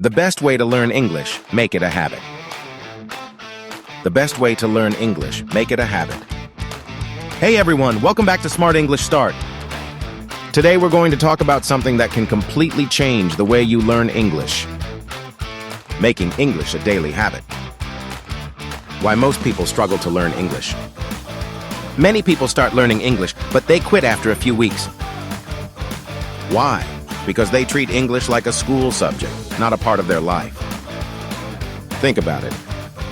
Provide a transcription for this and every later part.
The best way to learn English, make it a habit. The best way to learn English, make it a habit. Hey everyone, welcome back to Smart English Start. Today we're going to talk about something that can completely change the way you learn English. Making English a daily habit. Why most people struggle to learn English. Many people start learning English, but they quit after a few weeks. Why? Because they treat English like a school subject, not a part of their life. Think about it.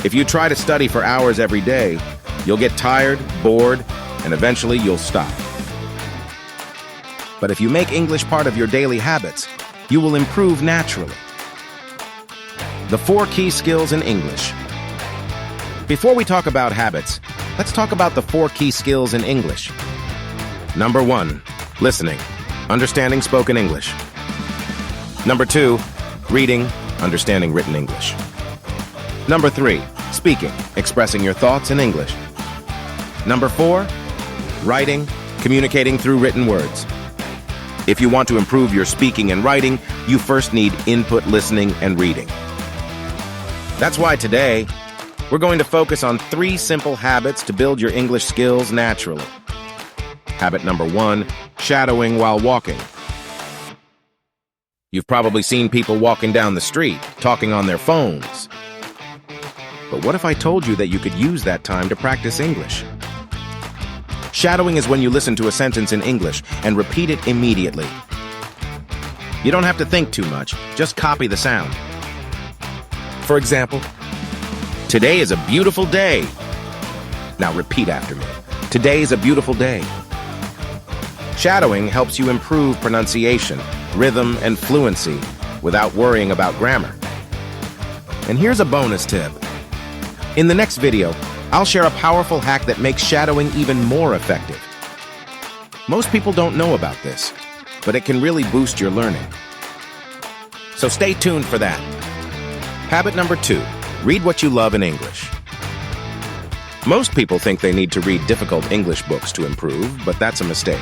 If you try to study for hours every day, you'll get tired, bored, and eventually you'll stop. But if you make English part of your daily habits, you will improve naturally. The 4 key skills in English. Before we talk about habits, let's talk about the 4 key skills in English. Number 1, listening, understanding spoken English. Number 2, reading, understanding written English. Number 3, speaking, expressing your thoughts in English. Number 4, writing, communicating through written words. If you want to improve your speaking and writing, you first need input listening and reading. That's why today, we're going to focus on 3 simple habits to build your English skills naturally. Habit number 1, shadowing while walking. You've probably seen people walking down the street, talking on their phones. But what if I told you that you could use that time to practice English? Shadowing is when you listen to a sentence in English and repeat it immediately. You don't have to think too much, just copy the sound. For example, today is a beautiful day. Now repeat after me. Today is a beautiful day. Shadowing helps you improve pronunciation, rhythm, and fluency without worrying about grammar. And here's a bonus tip. In the next video, I'll share a powerful hack that makes shadowing even more effective. Most people don't know about this, but it can really boost your learning. So stay tuned for that. Habit number 2, read what you love in English. Most people think they need to read difficult English books to improve, but that's a mistake.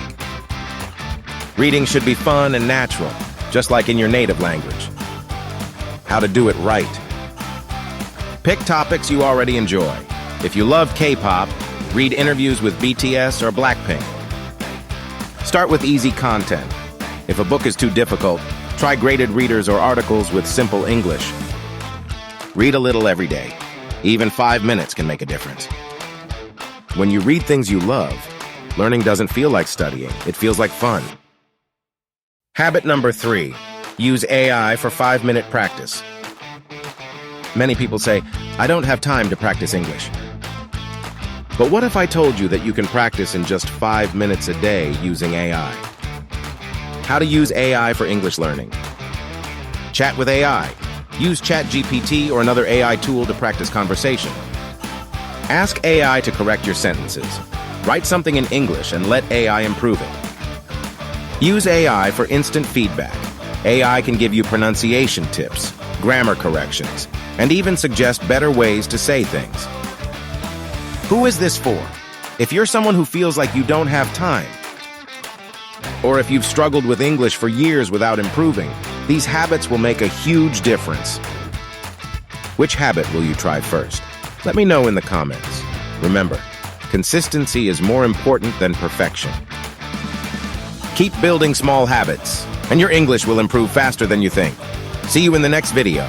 Reading should be fun and natural, just like in your native language. How to do it right. Pick topics you already enjoy. If you love K-pop, read interviews with BTS or Blackpink. Start with easy content. If a book is too difficult, try graded readers or articles with simple English. Read a little every day. Even 5 minutes can make a difference. When you read things you love, learning doesn't feel like studying, it feels like fun. Habit number 3, use AI for 5-minute practice. Many people say, I don't have time to practice English. But what if I told you that you can practice in just 5 minutes a day using AI? How to use AI for English learning. Chat with AI. Use ChatGPT or another AI tool to practice conversation. Ask AI to correct your sentences. Write something in English and let AI improve it. Use AI for instant feedback. AI can give you pronunciation tips, grammar corrections, and even suggest better ways to say things. Who is this for? If you're someone who feels like you don't have time, or if you've struggled with English for years without improving, these habits will make a huge difference. Which habit will you try first? Let me know in the comments. Remember, consistency is more important than perfection. Keep building small habits, and your English will improve faster than you think. See you in the next video.